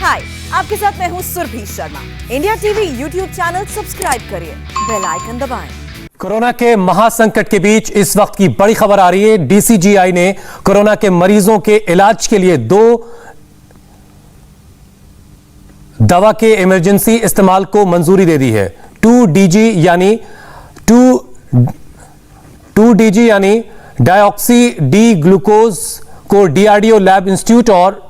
हाय, आपके साथ मैं हूँ Surabhi Sharma. India TV YouTube channel subscribe करिए, बेल आइकन दबाएं। कोरोना के महासंकट के बीच इस वक्त की बड़ी खबर आ रही है। डीसीजीआई ने कोरोना के मरीजों के इलाज के लिए 2 दवा के इमरजेंसी इस्तेमाल को मंजूरी दे दी है। 2DG यानी डायऑक्सी डी ग्लूकोज को डीआरडीओ लैब इंस्टीट्यूट और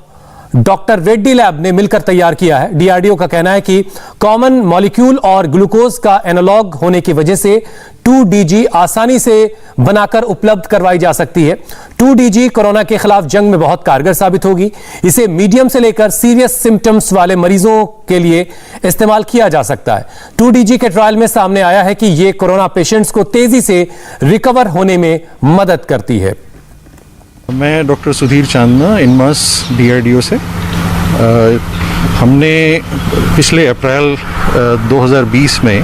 डॉक्टर रेड्डी लैब ने मिलकर तैयार किया है। डीआरडीओ का कहना है कि कॉमन मॉलिक्यूल और ग्लूकोज का एनालॉग होने की वजह से 2DG आसानी से बनाकर उपलब्ध करवाई जा सकती है। 2DG कोरोना के खिलाफ जंग में बहुत कारगर साबित होगी। इसे मीडियम से लेकर सीरियस सिम्टम्स वाले मरीजों के लिए इस्तेमाल किया जा सकता है। 2DG के ट्रायल में सामने आया है कि यह कोरोना पेशेंट्स को तेजी से रिकवर होने में मदद करती है। मैं doctor Sudhir Chandna INMAS DRDO से। हमने पिछले अप्रैल 2020 में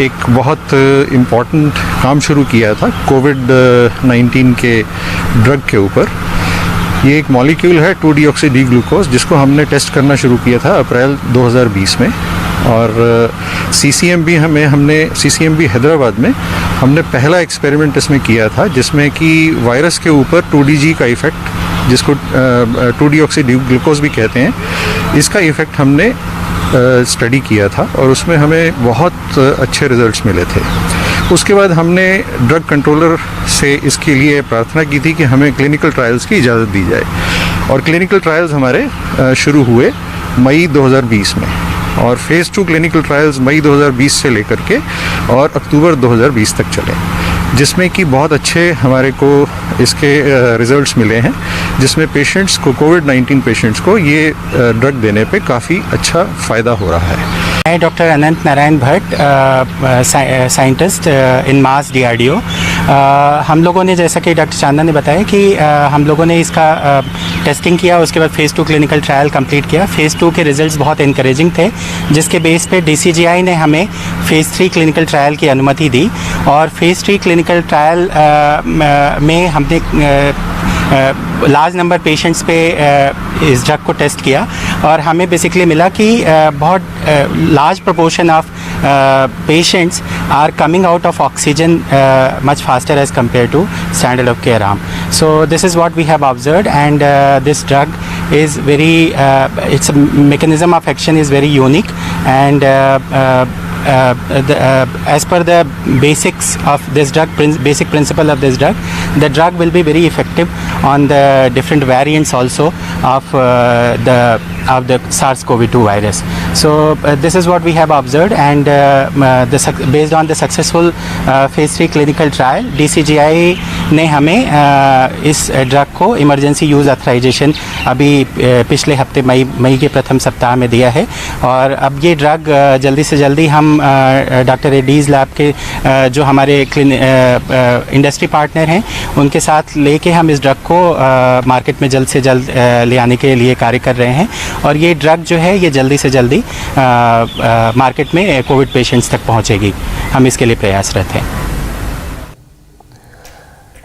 एक बहुत इम्पॉर्टेंट काम शुरू किया था कोविड-19 के ड्रग के ऊपर। ये एक मॉलिक्यूल है 2-डीऑक्सी डी ग्लूकोज, जिसको हमने टेस्ट करना शुरू किया था अप्रैल 2020 में। और सीसीएमबी हैदराबाद में हमने पहला एक्सपेरिमेंट इसमें किया था, जिसमें कि वायरस के ऊपर 2DG का इफ़ेक्ट, जिसको 2-डीऑक्सी डी ग्लूकोज भी कहते हैं, इसका इफ़ेक्ट हमने स्टडी किया था और उसमें हमें बहुत अच्छे रिजल्ट्स मिले थे। उसके बाद हमने ड्रग कंट्रोलर से इसके लिए प्रार्थना की थी कि हमें क्लिनिकल ट्रायल्स की इजाज़त दी जाए। और क्लिनिकल ट्रायल्स हमारे शुरू हुए मई 2020 में, और फेज़ 2 क्लिनिकल ट्रायल्स मई 2020 से लेकर के और अक्टूबर 2020 तक चले, जिसमें कि बहुत अच्छे हमारे को इसके रिजल्ट्स मिले हैं, जिसमें पेशेंट्स को, कोविड-19 पेशेंट्स को ये ड्रग देने पे काफ़ी अच्छा फ़ायदा हो रहा है। मैं doctor Anant Narayan Bhatt, scientist in mass DRDO. हम लोगों ने, जैसा कि डॉक्टर चांदना ने बताया कि हम लोगों ने इसका टेस्टिंग किया, उसके बाद फ़ेज़ 2 क्लिनिकल ट्रायल कंप्लीट किया। फ़ेज़ 2 के रिजल्ट्स बहुत इनकरेजिंग थे, जिसके बेस पे डीसीजीआई ने हमें फ़ेज़ 3 क्लिनिकल ट्रायल की अनुमति दी। और फ़ेज़ 3 क्लिनिकल ट्रायल में हमने लार्ज नंबर पेशेंट्स पे इस ड्रग को टेस्ट किया, और हमें बेसिकली मिला कि बहुत large proportion of patients are coming out of oxygen much faster as compared to standard of care arm. So this is what we have observed, and this drug is very its mechanism of action is very unique, and as per the basics of this drug, basic principle of this drug, the drug will be very effective on the different variants also of the SARS-CoV-2 virus. So this is what we have observed, and based on the successful phase 3 clinical trial, DCGI ने हमें इस drug को emergency use authorisation अभी पिछले हफ्ते मई के प्रथम सप्ताह में दिया है। और अब ये ड्रग जल्दी से जल्दी हम डॉक्टर रेड्डीज़ लैब के जो हमारे इंडस्ट्री पार्टनर हैं, उनके साथ लेके हम इस ड्रग को मार्केट में जल्द से जल्द ले आने के लिए कार्य कर रहे हैं। और ये ड्रग जो है, ये जल्दी से जल्दी मार्केट में कोविड पेशेंट्स तक पहुंचेगी। हम इसके लिए प्रयासरत हैं।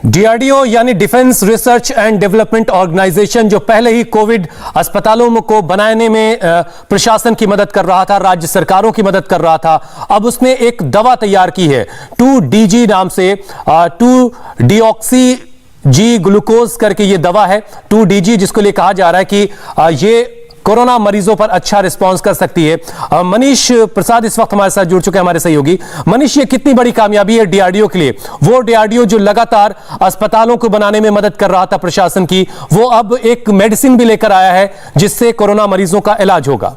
डीआरडीओ यानी defence research and development organisation, जो पहले ही कोविड अस्पतालों को बनाने में प्रशासन की मदद कर रहा था, राज्य सरकारों की मदद कर रहा था, अब उसने एक दवा तैयार की है 2DG नाम से। 2-डीऑक्सी जी ग्लूकोज करके ये दवा है 2DG, जिसको लिए कहा जा रहा है कि ये कोरोना मरीजों पर अच्छा रिस्पांस कर सकती है। मनीष प्रसाद इस वक्त हमारे साथ जुड़ चुके हैं, हमारे सहयोगी। मनीष, ये कितनी बड़ी कामयाबी है डीआरडीओ के लिए? वो डीआरडीओ जो लगातार अस्पतालों को बनाने में मदद कर रहा था प्रशासन की, वो अब एक मेडिसिन भी लेकर आया है जिससे कोरोना मरीजों का इलाज होगा।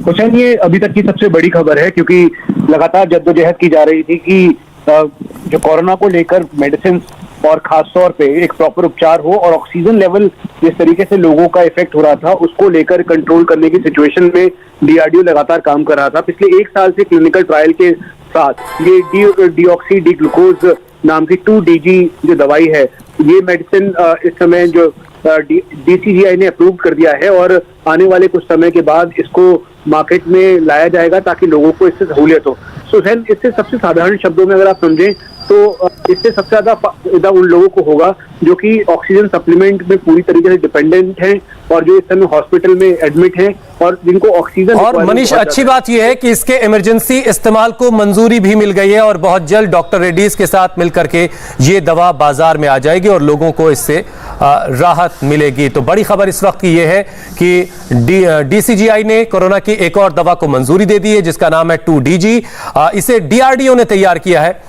हुसैन, ये अभी तक की सबसे बड़ी खबर है, क्योंकि लगातार जद्दोजहद की जा रही थी कि जो कोरोना को लेकर मेडिसिन और खास तौर पे एक प्रॉपर उपचार हो, और ऑक्सीजन लेवल जिस तरीके से लोगों का इफेक्ट हो रहा था उसको लेकर कंट्रोल करने की सिचुएशन में डीआरडीओ लगातार काम कर रहा था। पिछले 1 साल से क्लिनिकल ट्रायल के साथ ये डीऑक्सी डी ग्लूकोज नाम की 2DG जो दवाई है, ये मेडिसिन इस समय जो डीसीजीआई ने अप्रूव कर दिया है, और आने वाले कुछ समय के बाद इसको मार्केट में लाया जाएगा ताकि लोगों को इससे सहूलियत हो। हुसैन, इससे सबसे साधारण शब्दों में अगर आप समझें तो इससे सबसे ज्यादा फायदा उन लोगों को होगा जो कि ऑक्सीजन सप्लीमेंट में पूरी तरीके से डिपेंडेंट हैं और जो इस समय हॉस्पिटल में एडमिट हैं और जिनको ऑक्सीजन। और मनीष, अच्छी बात यह है कि इसके इमरजेंसी इस्तेमाल को मंजूरी भी मिल गई है और बहुत जल्द डॉक्टर रेड्डीज के साथ मिलकर के ये दवा बाजार में आ जाएगी और लोगों को इससे राहत मिलेगी। तो बड़ी खबर इस वक्त की यह है कि डीसीजीआई ने कोरोना की एक और दवा को मंजूरी दे दी है जिसका नाम है 2DG। इसे डीआरडीओ ने तैयार किया है।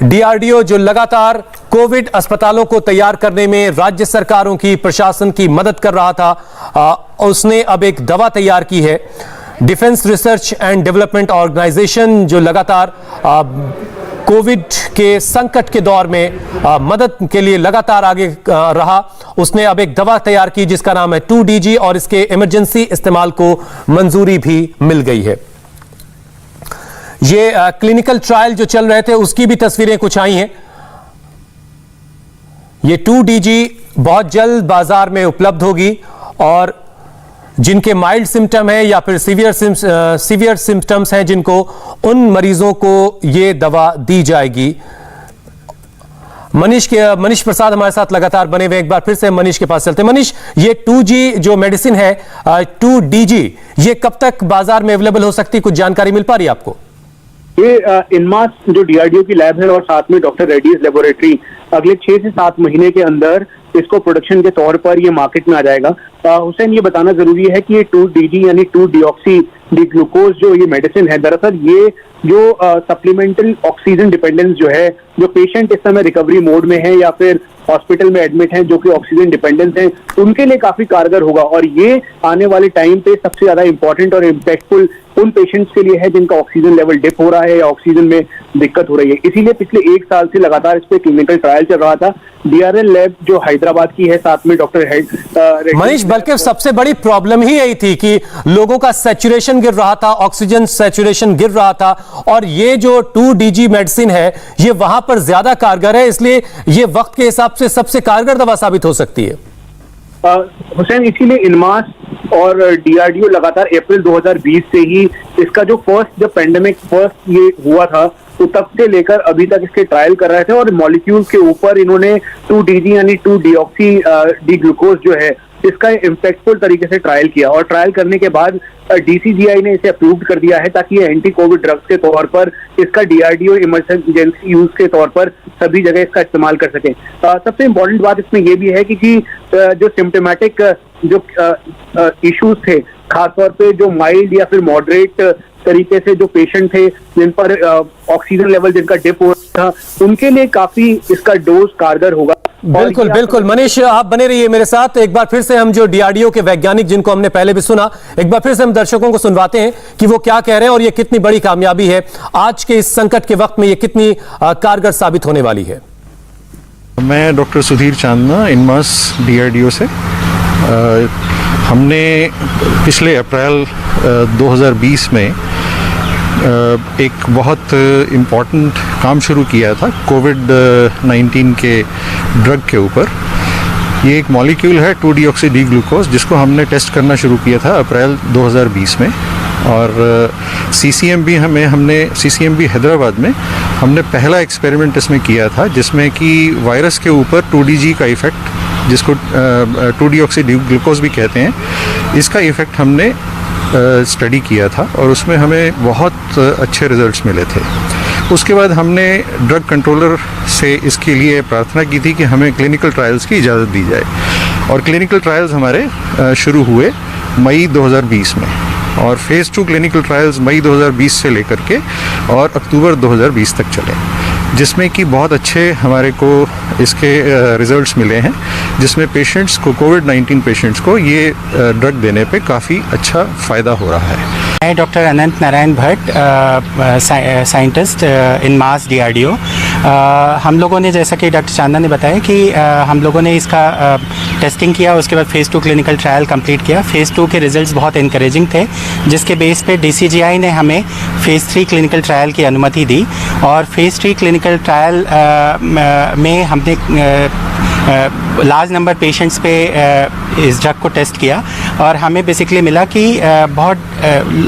डीआरडीओ जो लगातार कोविड अस्पतालों को तैयार करने में राज्य सरकारों की, प्रशासन की मदद कर रहा था, उसने अब एक दवा तैयार की है। Defence research and development organisation जो लगातार कोविड के संकट के दौर में मदद के लिए लगातार आगे रहा, उसने अब एक दवा तैयार की जिसका नाम है 2DG और इसके इमरजेंसी इस्तेमाल को मंजूरी भी मिल गई है। ये क्लिनिकल ट्रायल जो चल रहे थे उसकी भी तस्वीरें कुछ आई हैं। ये 2DG बहुत जल्द बाजार में उपलब्ध होगी और जिनके माइल्ड सिम्टम है या फिर सीवियर सिम्टम्स हैं जिनको, उन मरीजों को ये दवा दी जाएगी। मनीष प्रसाद हमारे साथ लगातार बने हुए, एक बार फिर से मनीष के पास चलते हैं। मनीष, ये 2G जो मेडिसिन है 2DG, ये कब तक बाजार में अवेलेबल हो सकती है? कुछ जानकारी मिल पा रही है आपको? ये इनमास जो डीआरडीओ की लैब है और साथ में डॉक्टर रेड्डीज लेबोरेटरी अगले 6 से 7 महीने के अंदर इसको प्रोडक्शन के तौर पर ये मार्केट में आ जाएगा। हुसैन, ये बताना जरूरी है कि ये 2DG यानी 2-डीऑक्सी डी ग्लूकोज जो ये मेडिसिन है, दरअसल ये जो सप्लीमेंटल ऑक्सीजन डिपेंडेंस जो है, जो पेशेंट इस समय रिकवरी मोड में है या फिर हॉस्पिटल में एडमिट हैं जो कि ऑक्सीजन डिपेंडेंस हैं, उनके लिए काफी कारगर होगा। और ये आने वाले टाइम पे सबसे ज्यादा इंपॉर्टेंट और इम्पैक्टफुल उन पेशेंट्स के लिए है जिनका ऑक्सीजन लेवल डिप हो रहा है या ऑक्सीजन में दिक्कत हो रही है। इसीलिए पिछले 1 साल से लगातार इस पे क्लिनिकल ट्रायल चल रहा था। डीआरएल लैब जो हैदराबाद की है, साथ में डॉक्टर मनीष, बल्कि सबसे बड़ी प्रॉब्लम ही यही थी कि लोगों का सैचुरेशन गिर रहा था, ऑक्सीजन सैचुरेशन गिर रहा था और ये जो 2DG मेडिसिन है ये वहां पर ज्यादा कारगर है, इसलिए ये वक्त के हिसाब से सबसे कारगर दवा साबित हो सकती है। हुसैन, इसीलिए इनमास और डीआरडीओ लगातार अप्रैल 2020 से ही इसका जो जब पेंडेमिक फर्स्ट ये हुआ था तो तब से लेकर अभी तक इसके ट्रायल कर रहे थे और मॉलिक्यूल के ऊपर इन्होंने 2DG यानी 2-डीऑक्सी डी ग्लूकोज जो है इसका इम्पैक्टफुल तरीके से ट्रायल किया और ट्रायल करने के बाद डीसीजीआई ने इसे अप्रूव कर दिया है ताकि ये एंटी कोविड ड्रग्स के तौर पर इसका डीआरडीओ इमरजेंसी यूज के तौर पर सभी जगह इसका इस्तेमाल कर सके। सबसे इम्पोर्टेंट बात इसमें यह भी है कि जो सिम्टोमेटिक जो इश्यूज थे, खासतौर पे जो माइल्ड या फिर मॉडरेट तरीके से जो पेशेंट थे जिन पर ऑक्सीजन लेवल जिनका डिप हो रहा था, उनके लिए काफी इसका डोज कारगर होगा। बिल्कुल बिल्कुल मनीष, आप बने रहिए मेरे साथ। एक बार फिर से हम जो डीआरडीओ के वैज्ञानिक जिनको हमने पहले भी सुना, एक बार फिर से हम दर्शकों को सुनवाते हैं कि वो क्या कह रहे हैं और ये कितनी बड़ी कामयाबी है आज के इस संकट के वक्त में, ये कितनी कारगर साबित होने वाली है। मैं doctor Sudhir Chandna, INMAS DRDO से। हमने पिछले अप्रैल 2020 में एक बहुत इम्पॉर्टेंट काम शुरू किया था कोविड-19 के ड्रग के ऊपर। ये एक मॉलिक्यूल है 2-डीऑक्सी डी ग्लूकोज जिसको हमने टेस्ट करना शुरू किया था अप्रैल 2020 में और सीसीएमबी हैदराबाद में हमने पहला एक्सपेरिमेंट इसमें किया था जिसमें कि वायरस के ऊपर 2DG का इफ़ेक्ट, जिसको 2-डीऑक्सी डी ग्लूकोज भी कहते हैं, इसका इफ़ेक्ट हमने स्टडी किया था और उसमें हमें बहुत अच्छे रिजल्ट्स मिले थे। उसके बाद हमने ड्रग कंट्रोलर से इसके लिए प्रार्थना की थी कि हमें क्लिनिकल ट्रायल्स की इजाज़त दी जाए और क्लिनिकल ट्रायल्स हमारे शुरू हुए मई 2020 में और फेज़ 2 क्लिनिकल ट्रायल्स मई 2020 से लेकर के और अक्टूबर 2020 तक चले, जिसमें कि बहुत अच्छे हमारे को इसके रिजल्ट्स मिले हैं, जिसमें पेशेंट्स को, कोविड-19 पेशेंट्स को ये ड्रग देने पे काफ़ी अच्छा फ़ायदा हो रहा है। मैं doctor Anant Narayan Bhatt, scientist INMAS DRDO. हम लोगों ने, जैसा कि डॉक्टर चांदना ने बताया कि हम लोगों ने इसका टेस्टिंग किया, उसके बाद फ़ेज़ 2 क्लिनिकल ट्रायल कंप्लीट किया। फ़ेज़ 2 के रिजल्ट्स बहुत इनकरेजिंग थे, जिसके बेस पे डीसीजीआई ने हमें फ़ेज़ 3 क्लिनिकल ट्रायल की अनुमति दी और फ़ेज़ 3 क्लिनिकल ट्रायल में हमने लार्ज नंबर पेशेंट्स पे इस ड्रग को टेस्ट किया और हमें बेसिकली मिला कि बहुत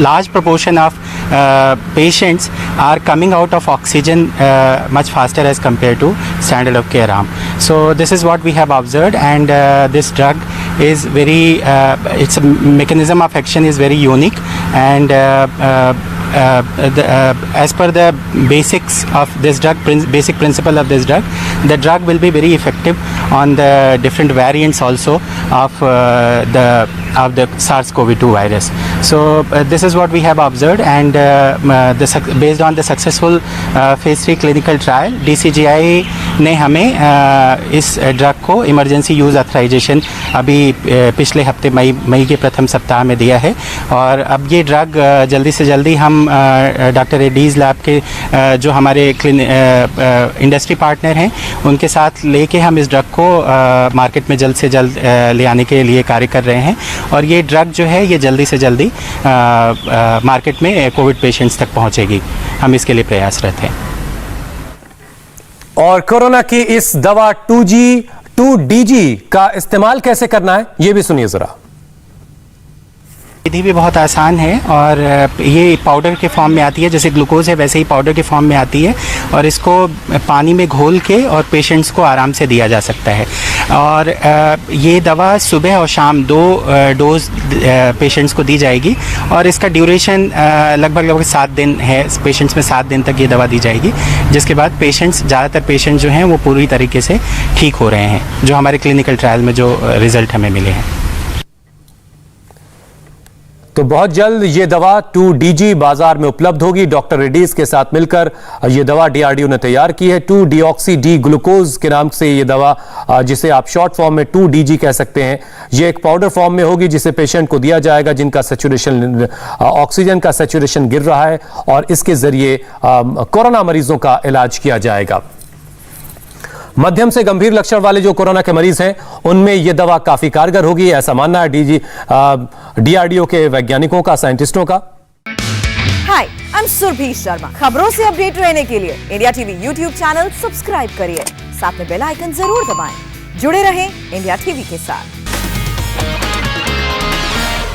large proportion of patients are coming out of oxygen much faster as compared to standard of care arm. So this is what we have observed, and this drug is very its mechanism of action is very unique, and as per the basics of this drug, basic principle of this drug, the drug will be very effective on the different variants also of the SARS-CoV-2 virus. So this is what we have observed, and based on the successful phase 3 clinical trial, DCGI ने हमें इस drug को emergency use authorisation अभी पिछले हफ्ते मई के प्रथम सप्ताह में दिया है, और अब ये ड्रग जल्दी से जल्दी हम डॉक्टर रेड्डीज़ लैब के जो हमारे इंडस्ट्री पार्टनर हैं उनके साथ लेके हम इस ड्रग को मार्केट में जल्द से जल्द ले आने के लिए कार्य कर रहे हैं, और ये ड्रग जो है ये जल्दी से जल्दी मार्केट में कोविड पेशेंट्स तक पहुंचेगी। हम इसके लिए प्रयासरत हैं। और कोरोना की इस दवा 2G 2DG का इस्तेमाल कैसे करना है ये भी सुनिए जरा। विधि भी बहुत आसान है, और ये पाउडर के फॉर्म में आती है, जैसे ग्लूकोज है वैसे ही पाउडर के फॉर्म में आती है, और इसको पानी में घोल के और पेशेंट्स को आराम से दिया जा सकता है। और ये दवा सुबह और शाम 2 डोज पेशेंट्स को दी जाएगी, और इसका ड्यूरेशन लगभग 7 दिन है। पेशेंट्स में 7 दिन तक ये दवा दी जाएगी, जिसके बाद पेशेंट्स ज़्यादातर पेशेंट जो हैं वो पूरी तरीके से ठीक हो रहे हैं, जो हमारे क्लिनिकल ट्रायल में जो रिजल्ट हमें मिले हैं। तो बहुत जल्द ये दवा 2DG बाजार में उपलब्ध होगी। डॉक्टर रेड्डीज के साथ मिलकर ये दवा DRDO ने तैयार की है। 2-deoxy D ग्लूकोज के नाम से ये दवा, जिसे आप शॉर्ट फॉर्म में 2DG कह सकते हैं, ये एक पाउडर फॉर्म में होगी जिसे पेशेंट को दिया जाएगा जिनका सैचुरेशन, ऑक्सीजन का सैचुरेशन गिर रहा है, और इसके जरिए कोरोना मरीजों का इलाज किया जाएगा। मध्यम से गंभीर लक्षण वाले जो कोरोना के मरीज हैं उनमें यह दवा काफी कारगर होगी, ऐसा मानना है DRDO के वैज्ञानिकों का, साइंटिस्टों का। हाय, आई एम सुरभि शर्मा। खबरों से अपडेट रहने के लिए India TV YouTube channel subscribe करिए, साथ में बेल आइकन जरूर दबाएं। जुड़े रहें इंडिया टीवी के साथ।